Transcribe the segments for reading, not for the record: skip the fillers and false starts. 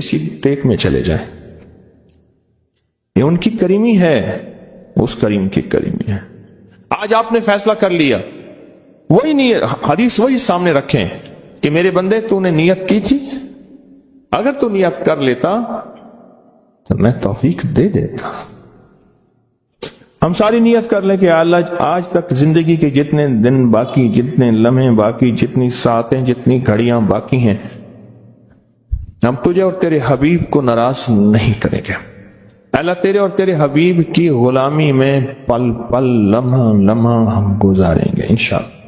کسی ٹیک میں چلے جائیں. یہ ان کی کریمی ہے، اس کریم کی کریمی ہے. آج آپ نے فیصلہ کر لیا، وہی نیت، حدیث وہی سامنے رکھیں کہ میرے بندے تو نے نیت کی تھی، اگر تو نیت کر لیتا تو میں توفیق دے دیتا. ہم ساری نیت کر لیں کہ اللہ آج تک زندگی کے جتنے دن باقی، جتنے لمحے باقی، جتنی ساعتیں، جتنی گھڑیاں باقی ہیں، ہم تجھے اور تیرے حبیب کو ناراض نہیں کریں گے. اللہ تیرے اور تیرے حبیب کی غلامی میں پل پل، لمحہ لمحہ ہم گزاریں گے انشاءاللہ.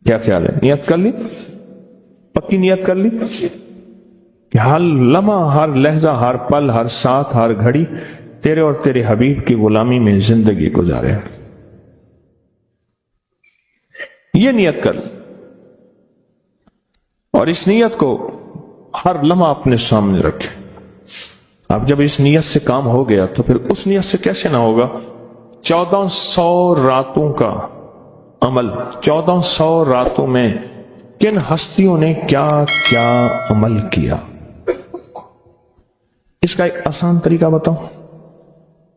کیا خیال ہے؟ نیت کر لی؟ پکی نیت کر لی کہ ہر لمحہ، ہر لحظہ، ہر پل، ہر ساتھ، ہر گھڑی تیرے اور تیرے حبیب کی غلامی میں زندگی گزارے. یہ نیت کر لی، اور اس نیت کو ہر لمحہ اپنے سامنے رکھے. اب جب اس نیت سے کام ہو گیا تو پھر اس نیت سے کیسے نہ ہوگا؟ 1400 راتوں کا عمل، 1400 راتوں میں کن ہستیوں نے کیا کیا عمل کیا. اس کا ایک آسان طریقہ بتاؤں.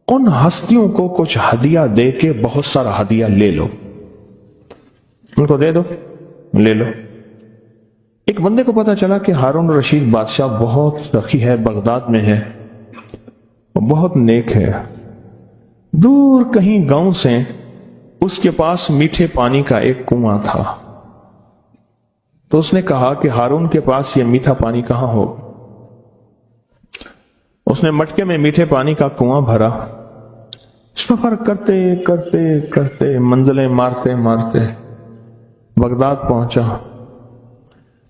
ان ہستیوں کو کچھ ہدیہ دے کے بہت سارا ہدیہ لے لو، ان کو دے دو، لے لو. ایک بندے کو پتا چلا کہ ہارون رشید بادشاہ بہت سخی ہے، بغداد میں ہے، بہت نیک ہے. دور کہیں گاؤں سے اس کے پاس میٹھے پانی کا ایک کنواں تھا. تو اس نے کہا کہ ہارون کے پاس یہ میٹھا پانی کہاں ہو. اس نے مٹکے میں میٹھے پانی کا کنواں بھرا. سفر کرتے کرتے کرتے، منزلیں مارتے مارتے بغداد پہنچا.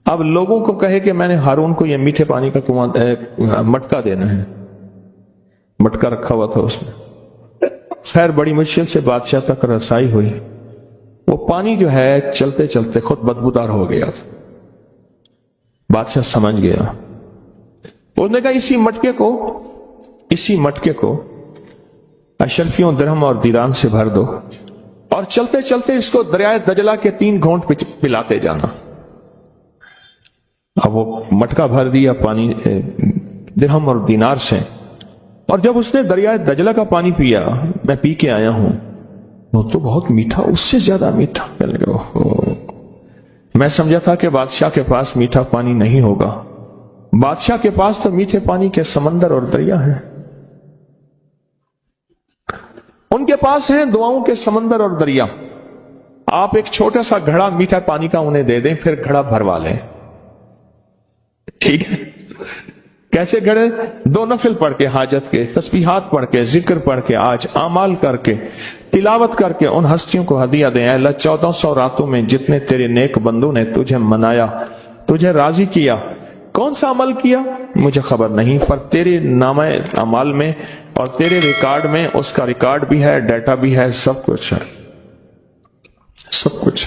اب لوگوں کو کہے کہ میں نے ہارون کو یہ میٹھے پانی کا کنواں مٹکا دینا ہے. مٹکا رکھا ہوا تھا اس میں. خیر بڑی مشکل سے بادشاہ تک رسائی ہوئی. وہ پانی جو ہے چلتے چلتے خود بدبودار ہو گیا. بادشاہ سمجھ گیا. اس نے کہا اسی مٹکے کو اشرفیوں، درہم اور دیران سے بھر دو، اور چلتے چلتے اس کو دریائے دجلہ کے 3 گھونٹ پلاتے جانا. اب وہ مٹکا بھر دیا پانی درہم اور دینار سے، اور جب اس نے دریائے دجلہ کا پانی پیا، میں پی کے آیا ہوں، وہ تو بہت میٹھا، اس سے زیادہ میٹھا. میں سمجھا تھا کہ بادشاہ کے پاس میٹھا پانی نہیں ہوگا. بادشاہ کے پاس تو میٹھے پانی کے سمندر اور دریا ہیں. ان کے پاس ہیں دعاؤں کے سمندر اور دریا. آپ ایک چھوٹا سا گھڑا میٹھا پانی کا انہیں دے دیں، پھر گھڑا بھروا لیں. ٹھیک ہے؟ کیسے گھڑے؟ 2 نفل پڑھ کے، حاجت کے تسبیحات پڑھ کے، ذکر پڑھ کے، آج اعمال کر کے، تلاوت کر کے ان ہستیوں کو ہدیہ دیں. اے اللہ 1400 راتوں میں جتنے تیرے نیک بندوں نے تجھے منایا، تجھے راضی کیا، کون سا عمل کیا مجھے خبر نہیں، پر تیرے نامہ اعمال میں اور تیرے ریکارڈ میں اس کا ریکارڈ بھی ہے، ڈیٹا بھی ہے، سب کچھ ہے، سب کچھ.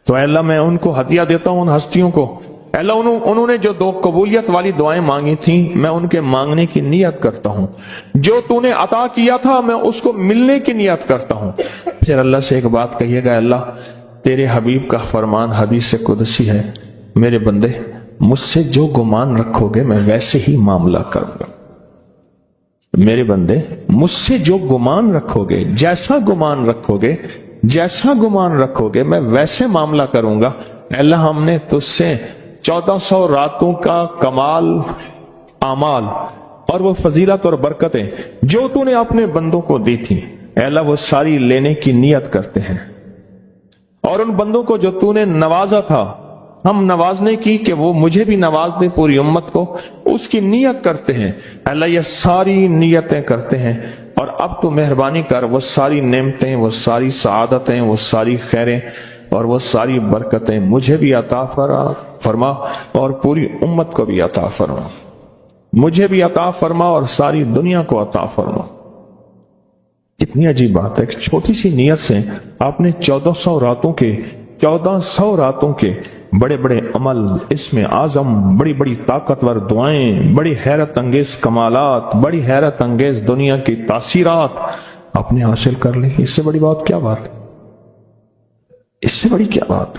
تو اے اللہ میں ان کو ہدیہ دیتا ہوں، ان ہستیوں کو. اے اللہ انہوں نے جو 2 قبولیت والی دعائیں مانگی تھیں، میں ان کے مانگنے کی نیت کرتا ہوں. جو تو نے عطا کیا تھا میں اس کو ملنے کی نیت کرتا ہوں. پھر اللہ سے ایک بات کہیے گا، اللہ تیرے حبیب کا فرمان حدیث قدسی ہے، میرے بندے مجھ سے جو گمان رکھو گے میں ویسے ہی معاملہ کروں گا. میرے بندے مجھ سے جو گمان رکھو گے، جیسا گمان رکھو گے، جیسا گمان رکھو گے میں ویسے معاملہ کروں گا. اللہ ہم نے تجھ سے 1400 راتوں کا کمال اعمال اور وہ فضیلت اور برکتیں جو تو نے اپنے بندوں کو دی تھی، اے اللہ وہ ساری لینے کی نیت کرتے ہیں. اور ان بندوں کو جو تو نے نوازا تھا، ہم نوازنے کی کہ وہ مجھے بھی نواز دے، پوری امت کو، اس کی نیت کرتے ہیں. اللہ یہ ساری نیتیں کرتے ہیں. اور اب تو مہربانی کر وہ ساری نعمتیں، وہ ساری سعادتیں، وہ ساری خیریں اور وہ ساری برکتیں مجھے بھی عطا فرما اور پوری امت کو بھی عطا فرما. مجھے بھی عطا فرما اور ساری دنیا کو عطا فرما. کتنی عجیب بات ہے، ایک چھوٹی سی نیت سے آپ نے 1400 راتوں کے بڑے بڑے عمل، اس میں اعظم، بڑی بڑی طاقتور دعائیں، بڑی حیرت انگیز کمالات، بڑی حیرت انگیز دنیا کی تاثیرات آپ نے حاصل کر لی. اس سے بڑی بات کیا بات؟ اس سے بڑی کیا بات؟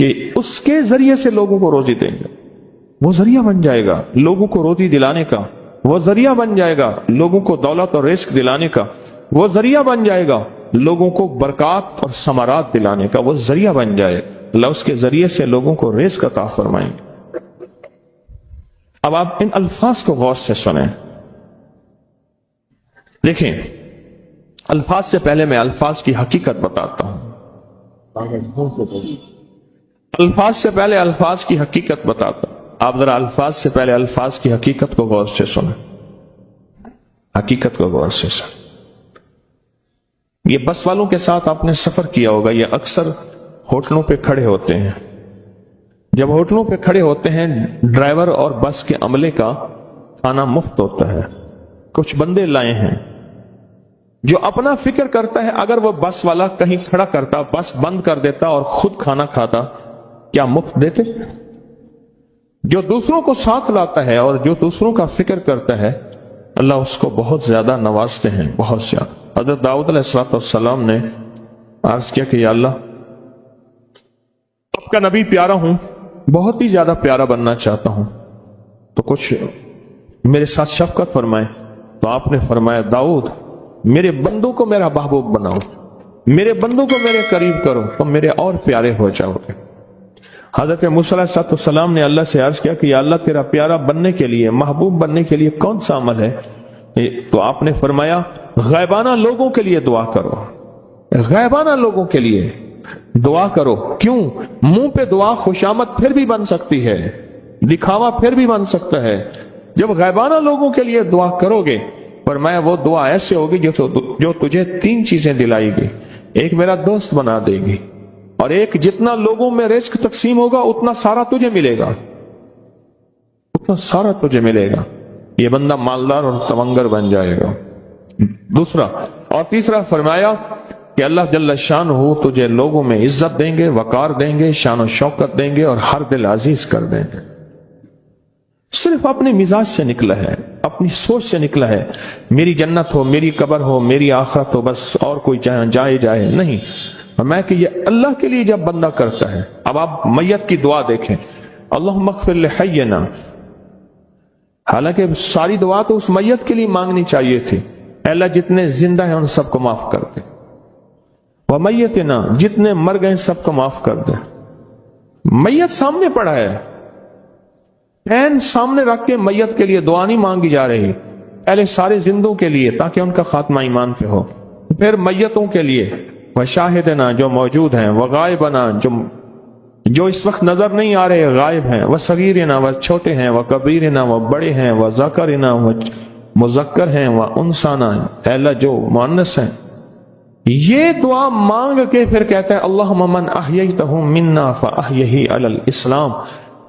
کہ اس کے ذریعے سے لوگوں کو روزی دیں گے، وہ ذریعہ بن جائے گا لوگوں کو روزی دلانے کا، وہ ذریعہ بن جائے گا لوگوں کو دولت اور رزق دلانے کا، وہ ذریعہ بن جائے گا لوگوں کو برکات اور ثمرات دلانے کا، وہ ذریعہ بن جائے، اللہ اس کے ذریعے سے لوگوں کو رزق عطا فرمائیں گے۔ اب آپ ان الفاظ کو غور سے سنیں، دیکھیں الفاظ سے پہلے میں الفاظ کی حقیقت بتاتا ہوں، الفاظ سے پہلے الفاظ کی حقیقت بتاتا ہوں۔ آپ ذرا الفاظ سے پہلے الفاظ کی حقیقت کو غور سے سنیں، حقیقت کو غور سے سنیں۔ یہ بس والوں کے ساتھ آپ نے سفر کیا ہوگا، یہ اکثر ہوٹلوں پہ کھڑے ہوتے ہیں۔ جب ہوٹلوں پہ کھڑے ہوتے ہیں ڈرائیور اور بس کے عملے کا کھانا مفت ہوتا ہے، کچھ بندے لائے ہیں جو اپنا فکر کرتا ہے اگر وہ بس والا کہیں کھڑا کرتا، بس بند کر دیتا اور خود کھانا کھاتا، کیا مفت دیتے؟ جو دوسروں کو ساتھ لاتا ہے اور جو دوسروں کا فکر کرتا ہے اللہ اس کو بہت زیادہ نوازتے ہیں، بہت زیادہ۔ حضرت داؤد علیہ السلام نے عرض کیا کہ یا اللہ آپ کا نبی پیارا ہوں، بہت ہی زیادہ پیارا بننا چاہتا ہوں، تو کچھ میرے ساتھ شفقت فرمائے۔ تو آپ نے فرمایا داؤد میرے بندوں کو میرا محبوب بناؤ، میرے بندوں کو میرے قریب کرو تو میرے اور پیارے ہو جاؤ گے۔ حضرت موسیٰ علیہ السلام نے اللہ سے عرض کیا کہ یا اللہ تیرا پیارا بننے کے لیے، محبوب بننے کے لیے کون سا عمل ہے؟ تو آپ نے فرمایا غائبانہ لوگوں کے لیے دعا کرو، غائبانہ لوگوں کے لیے دعا کرو۔ کیوں؟ منہ پہ دعا خوشامد پھر بھی بن سکتی ہے، دکھاوا پھر بھی بن سکتا ہے، جب غائبانہ لوگوں کے لیے دعا کرو گے فرمایا وہ دعا ایسے ہوگی جو تجھے تین چیزیں دلائے گی، ایک میرا دوست بنا دے گی، اور ایک جتنا لوگوں میں رزق تقسیم ہوگا اتنا سارا تجھے ملے گا، اتنا سارا تجھے ملے گا، یہ بندہ مالدار اور تونگر بن جائے گا۔ دوسرا اور تیسرا فرمایا کہ اللہ جل شانہ تجھے لوگوں میں عزت دیں گے، وقار دیں گے، شان و شوکت دیں گے اور ہر دل عزیز کر دیں گے۔ صرف اپنے مزاج سے نکلا ہے، اپنی سوچ سے نکلا ہے، میری جنت ہو، میری قبر ہو، میری آخرت ہو، بس اور کوئی جائے نہیں۔ میں کہ یہ اللہ کے لیے جب بندہ کرتا ہے۔ اب آپ میت کی دعا دیکھیں، اللہم اغفر لحینا، حالانکہ ساری دعا تو اس میت کے لیے مانگنی چاہیے تھی، اے اللہ جتنے زندہ ہیں ان سب کو معاف کر دے، ومیتنا، جتنے مر گئے سب کو معاف کر دے۔ میت سامنے پڑا ہے، این سامنے رکھ کے میت کے لیے دعا نہیں مانگی جا رہی، پہلے سارے زندوں کے لیے تاکہ ان کا خاتمہ ایمان پہ ہو، پھر میتوں کے لیے، وشاہدنا جو موجود ہیں، وغائبنا جو اس وقت نظر نہیں آ رہے غائب ہیں، وصغیرنا وہ چھوٹے ہیں، وکبیرنا وہ بڑے ہیں، وذکرنا وہ مذکر ہیں، وانثانا اے اللہ جو مؤنث ہیں۔ یہ دعا مانگ کے پھر کہتا ہے اللہم من احییتہ منا فاحیہ علی الاسلام،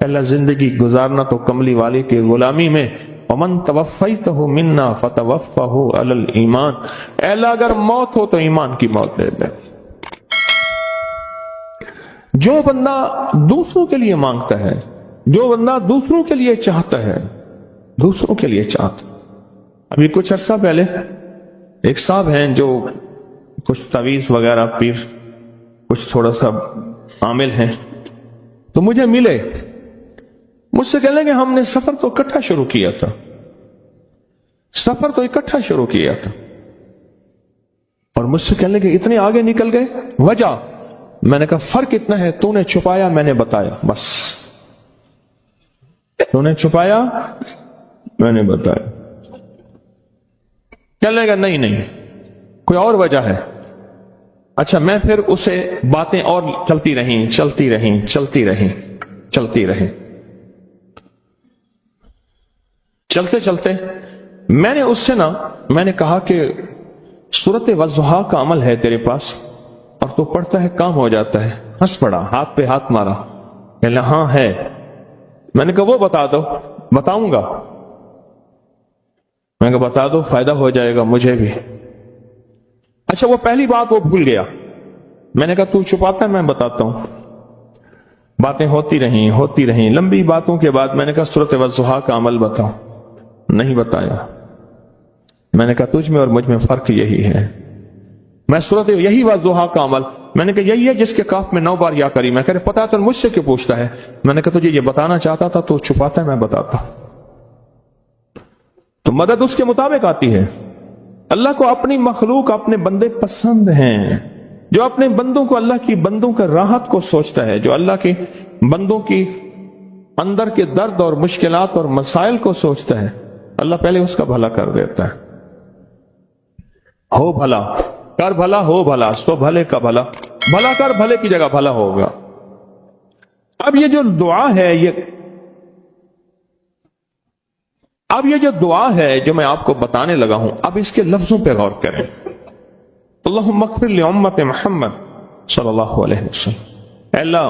اللہ زندگی گزارنا تو کملی والے کے غلامی میں، ومن توفیتہ منا فتوفہ علی الایمان، اے اللہ اگر موت ہو تو ایمان کی موت دے دے۔ جو بندہ دوسروں کے لیے مانگتا ہے، جو بندہ دوسروں کے لیے چاہتا ہے، دوسروں کے لیے چاہتا۔ ابھی کچھ عرصہ پہلے ایک صاحب ہیں جو کچھ تعویذ وغیرہ پیر کچھ تھوڑا سا عامل ہیں، تو مجھے ملے، مجھ سے کہنے لگے ہم نے سفر تو اکٹھا شروع کیا تھا، سفر تو اکٹھا شروع کیا تھا، اور مجھ سے کہنے لگے اتنے آگے نکل گئے، وجہ؟ میں نے کہا فرق اتنا ہے، تو نے چھپایا میں نے بتایا، بس تو نے چھپایا میں نے بتایا۔ کہنے لگا نہیں کوئی اور وجہ ہے۔ اچھا میں پھر اسے باتیں اور چلتی رہیں چلتے چلتے میں نے اس سے میں نے کہا کہ سورت والضحیٰ کا عمل ہے تیرے پاس اور تو پڑھتا ہے کام ہو جاتا ہے۔ ہنس پڑا، ہاتھ پہ ہاتھ مارا، کہنے لگا ہاں ہے۔ میں نے کہا وہ بتا دو۔ بتاؤں گا، میں نے کہا بتا دو فائدہ ہو جائے گا مجھے بھی۔ اچھا وہ پہلی بات وہ بھول گیا، میں نے کہا تو چھپاتا ہے میں بتاتا ہوں۔ باتیں ہوتی رہیں لمبی باتوں کے بعد میں نے کہا سورت والضحیٰ کا عمل بتاؤ، نہیں بتایا۔ میں نے کہا تجھ میں اور مجھ میں فرق یہی ہے، میں صورت یہی والضحیٰ کا عمل، میں نے کہا یہی ہے جس کے کاف میں 9 بار یا کری، میں کہہ رہے پتا تو مجھ سے کیوں پوچھتا ہے؟ میں نے کہا تجھے یہ بتانا چاہتا تھا تو چھپاتا ہے، میں بتاتا۔ تو مدد اس کے مطابق آتی ہے۔ اللہ کو اپنی مخلوق، اپنے بندے پسند ہیں، جو اپنے بندوں کو، اللہ کی بندوں کا راحت کو سوچتا ہے، جو اللہ کے بندوں کی اندر کے درد اور مشکلات اور مسائل کو سوچتا ہے، اللہ پہلے اس کا بھلا کر دیتا ہے۔ ہو بھلا، کر بھلا، ہو بھلا، سو بھلے کا بھلا، بھلا کر بھلے کی جگہ بھلا ہوگا۔ اب یہ جو دعا ہے، یہ جو دعا ہے جو میں آپ کو بتانے لگا ہوں، اب اس کے لفظوں پہ غور کریں۔ اللہم اغفر لامت محمد صلی اللہ علیہ وسلم۔ اے اللہ،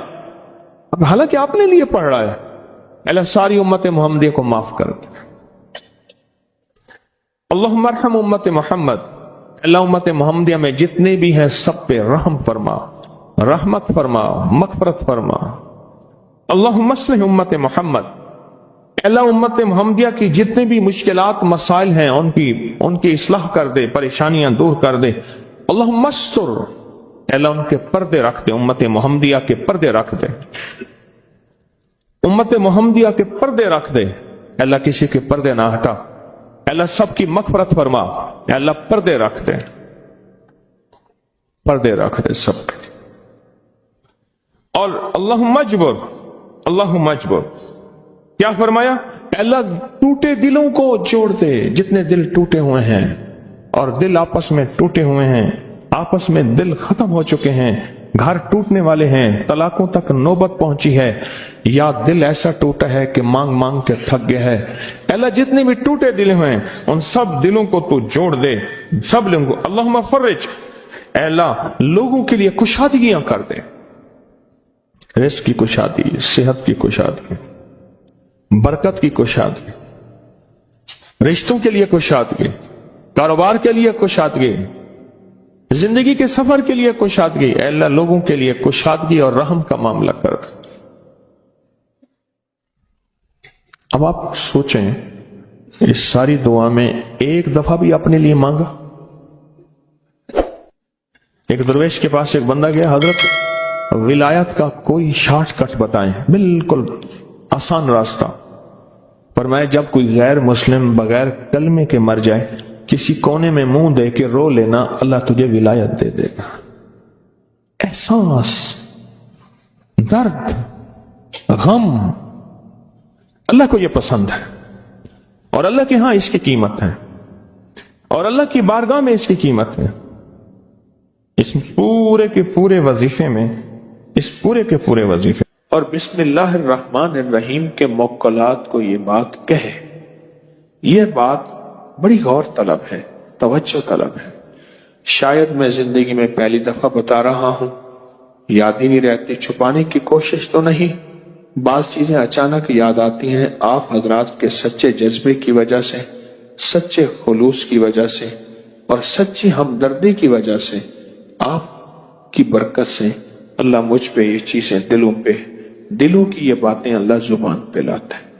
اب حالانکہ آپ نے لیے پڑھ رہا ہے، اے اللہ ساری امت محمدیہ کو معاف کر دے۔ اللہم ارحم امت محمد، اللہ امت محمدیہ میں جتنے بھی ہیں سب پہ رحم فرما، رحمت فرما، مغفرت فرما۔ اللہم اصلح امت محمد، اللہ امت محمدیہ کی جتنے بھی مشکلات مسائل ہیں ان کی اصلاح کر دے، پریشانیاں دور کر دے۔ اللہم استر، اللہ ان کے پردے رکھ دے، امت محمدیہ کے پردے رکھ دے، امت محمدیہ کے پردے رکھ دے۔ اللہ کسی کے پردے نہ ہٹا، اللہ سب کی مغفرت فرما، اللہ پردے رکھ دے، پردے رکھ دے سب کے۔ اور اللہم اجبر، اللہم اجبر، کیا فرمایا؟ اللہ ٹوٹے دلوں کو جوڑ دے، جتنے دل ٹوٹے ہوئے ہیں اور دل آپس میں ٹوٹے ہوئے ہیں، آپس میں دل ختم ہو چکے ہیں، گھر ٹوٹنے والے ہیں، طلاقوں تک نوبت پہنچی ہے، یا دل ایسا ٹوٹا ہے کہ مانگ مانگ کے تھک گیا ہے، اللہ جتنے بھی ٹوٹے دل ہیں ان سب دلوں کو تو جوڑ دے، سب لوگوں کو۔ اللہم فرج، اے اللہ لوگوں کے لیے کشادگیاں کر دے، رزق کی کشادگی، صحت کی کشادگی، برکت کی کشادگی، رشتوں کے لیے کشادگی، کاروبار کے لیے کشادگی، زندگی کے سفر کے لیے کشادگی۔ اے اللہ لوگوں کے لیے کشادگی اور رحم کا معاملہ کر دے۔ اب آپ سوچیں، اس ساری دعا میں ایک دفعہ بھی اپنے لیے مانگا؟ ایک درویش کے پاس ایک بندہ گیا، حضرت ولایت کا کوئی شارٹ کٹ بتائیں، بالکل آسان راستہ۔ فرمایا جب کوئی غیر مسلم بغیر کلمے کے مر جائے، کسی کونے میں منہ دے کے رو لینا، اللہ تجھے ولایت دے دے گا۔ احساس، درد، غم، اللہ کو یہ پسند ہے، اور اللہ کے ہاں اس کی قیمت ہے، اور اللہ کی بارگاہ میں اس کی قیمت ہے۔ اس پورے کے پورے وظیفے میں، اس پورے کے پورے وظیفے اور بسم اللہ الرحمن الرحیم کے موکلات کو یہ بات کہے، یہ بات بڑی غور طلب ہے، توجہ طلب ہے۔ شاید میں زندگی میں پہلی دفعہ بتا رہا ہوں، یاد ہی نہیں رہتی، چھپانے کی کوشش تو نہیں، بعض چیزیں اچانک یاد آتی ہیں آپ حضرات کے سچے جذبے کی وجہ سے، سچے خلوص کی وجہ سے، اور سچی ہمدردی کی وجہ سے، آپ کی برکت سے اللہ مجھ پہ یہ چیزیں دلوں کی یہ باتیں اللہ زبان پہ لاتا ہے۔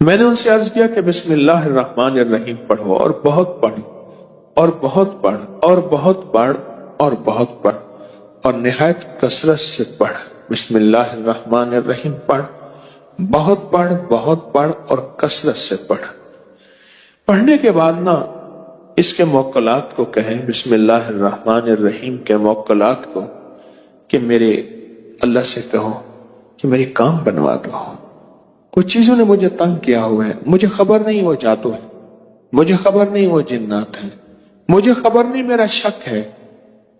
میں نے ان سے عرض کیا کہ بسم اللہ الرحمن الرحیم پڑھو، اور بہت پڑھ، اور بہت پڑھ، اور بہت پڑھ، اور بہت پڑھ، اور نہایت کثرت سے پڑھ۔ بسم اللہ الرحمن الرحیم پڑھ، بہت پڑھ، بہت پڑھ، اور کثرت سے پڑھ۔ پڑھنے کے بعد نا اس کے موکلات کو کہیں، بسم اللہ الرحمن الرحیم کے موکلات کو، کہ میرے اللہ سے کہو کہ میری کام بنوا دو۔ کچھ چیزوں نے مجھے تنگ کیا ہوا ہے، مجھے خبر نہیں وہ جادو ہے، مجھے خبر نہیں وہ جنات ہیں، مجھے خبر نہیں میرا شک ہے،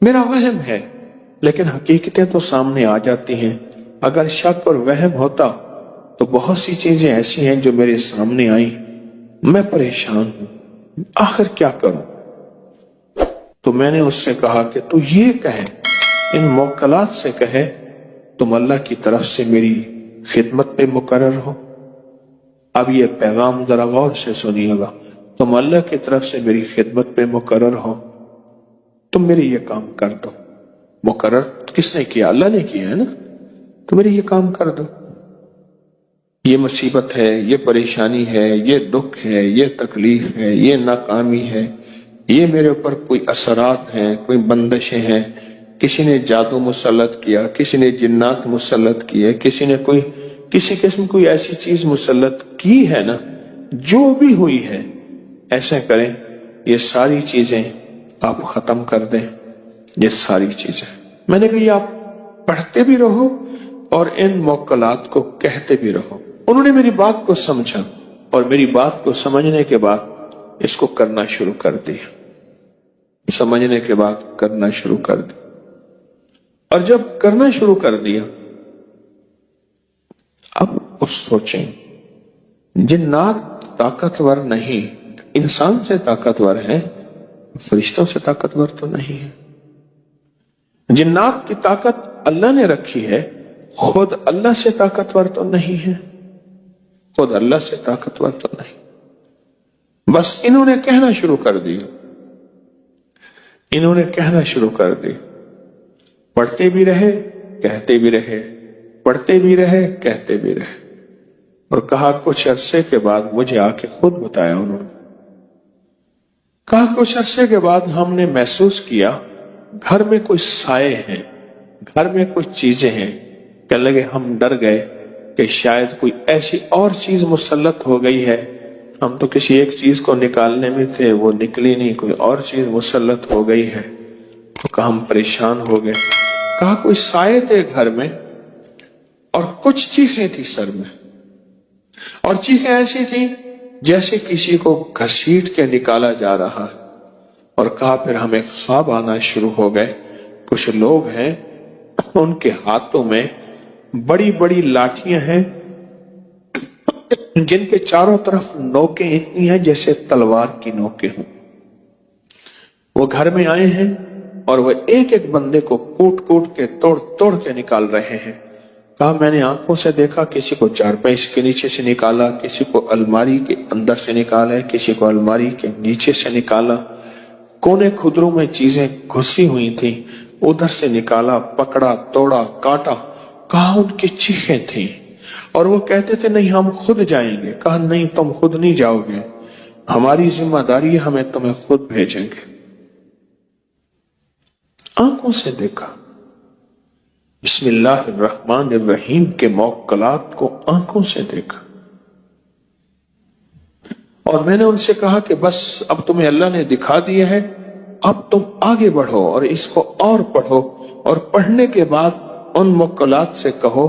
میرا وہم ہے، لیکن حقیقتیں تو سامنے آ جاتی ہیں۔ اگر شک اور وہم ہوتا تو بہت سی چیزیں ایسی ہیں جو میرے سامنے آئیں، میں پریشان ہوں، آخر کیا کروں؟ تو میں نے اس سے کہا کہ تو یہ کہے، ان موکلات سے کہے تم اللہ کی طرف سے میری خدمت پہ مقرر ہو۔ اب یہ پیغام ذرا غور سے سنیے گا، تم اللہ کی طرف سے میری خدمت پہ مقرر ہو، تم میری یہ کام کر دو۔ مقرر کس نے کیا؟ اللہ نے کیا ہے نا، تو میری یہ کام کر دو۔ یہ مصیبت ہے، یہ پریشانی ہے، یہ دکھ ہے، یہ تکلیف ہے، یہ ناکامی ہے، یہ میرے اوپر کوئی اثرات ہیں، کوئی بندشیں ہیں، کسی نے جادو مسلط کیا، کسی نے جنات مسلط کیے، کسی نے کسی قسم کوئی ایسی چیز مسلط کی ہے نا، جو بھی ہوئی ہے ایسا کریں یہ ساری چیزیں آپ ختم کر دیں، یہ ساری چیزیں۔ میں نے کہا یہ آپ پڑھتے بھی رہو اور ان موکلات کو کہتے بھی رہو۔ انہوں نے میری بات کو سمجھا اور میری بات کو سمجھنے کے بعد اس کو کرنا شروع کر دیا، سمجھنے کے بعد کرنا شروع کر دیا۔ اور جب کرنا شروع کر دیا، اب اس سوچیں جنات طاقتور نہیں، انسان سے طاقتور ہے، فرشتوں سے طاقتور تو نہیں ہے۔ جنات کی طاقت اللہ نے رکھی ہے، خود اللہ سے طاقتور تو نہیں ہے، خود اللہ سے طاقتور تو نہیں۔ بس انہوں نے کہنا شروع کر دیا، انہوں نے کہنا شروع کر دی، پڑھتے بھی رہے کہتے بھی رہے، پڑھتے بھی رہے کہتے بھی رہے، اور کہا کچھ عرصے کے بعد مجھے آ کے خود بتایا انہوں نے، کہا کچھ عرصے کے بعد ہم نے محسوس کیا گھر میں کوئی سائے ہیں، گھر میں کچھ چیزیں ہیں، کہنے لگے ہم ڈر گئے کہ شاید کوئی ایسی اور چیز مسلط ہو گئی ہے، ہم تو کسی ایک چیز کو نکالنے میں تھے وہ نکلی نہیں، کوئی اور چیز مسلط ہو گئی ہے، تو کہا ہم پریشان ہو گئے۔ کہا کوئی سائے تھے گھر میں اور کچھ چیخیں تھی سر میں، اور چیخیں ایسی تھی جیسے کسی کو گھسیٹ کے نکالا جا رہا ہے، اور کہا پھر ہمیں خواب آنا شروع ہو گئے، کچھ لوگ ہیں ان کے ہاتھوں میں بڑی بڑی لاٹھیاں ہیں جن کے چاروں طرف نوکیں اتنی ہیں جیسے تلوار کی نوکیں ہوں، وہ گھر میں آئے ہیں اور وہ ایک ایک بندے کو کوٹ کوٹ کے توڑ توڑ کے نکال رہے ہیں۔ کہا میں نے آنکھوں سے دیکھا، کسی کو چارپائی کے نیچے سے نکالا، کسی کو الماری کے اندر سے نکالا، کسی کو الماری کے نیچے سے نکالا، کونے خدروں میں چیزیں گھسی ہوئی تھیں ادھر سے نکالا، پکڑا، توڑا، کاٹا۔ کہا ان کی چیخیں تھیں اور وہ کہتے تھے نہیں ہم خود جائیں گے۔ کہا نہیں تم خود نہیں جاؤ گے، ہماری ذمہ داری ہے، ہمیں تمہیں خود بھیجیں گے۔ آنکھوں سے دیکھا، بسم اللہ الرحمن الرحیم کے موکلات کو آنکھوں سے دیکھا، اور میں نے ان سے کہا کہ بس اب تمہیں اللہ نے دکھا دیا ہے، اب تم آگے بڑھو اور اس کو اور پڑھو، اور پڑھنے کے بعد ان موکلات سے کہو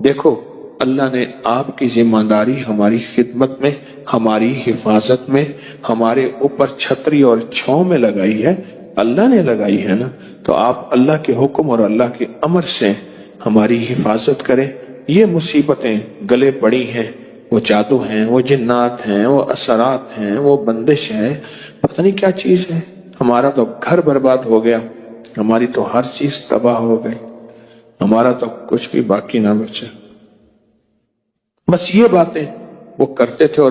دیکھو اللہ نے آپ کی ذمہ داری ہماری خدمت میں، ہماری حفاظت میں، ہمارے اوپر چھتری اور چھاؤں میں لگائی ہے، اللہ نے لگائی ہے نا، تو آپ اللہ کے حکم اور اللہ کے امر سے ہماری حفاظت کریں۔ یہ مصیبتیں گلے پڑی ہیں، وہ جادو ہیں، وہ جنات ہیں، وہ اثرات ہیں، وہ بندش ہے، پتہ نہیں کیا چیز ہے، ہمارا تو گھر برباد ہو گیا، ہماری تو ہر چیز تباہ ہو گئی، ہمارا تو کچھ بھی باقی نہ بچا۔ بس یہ باتیں وہ کرتے تھے اور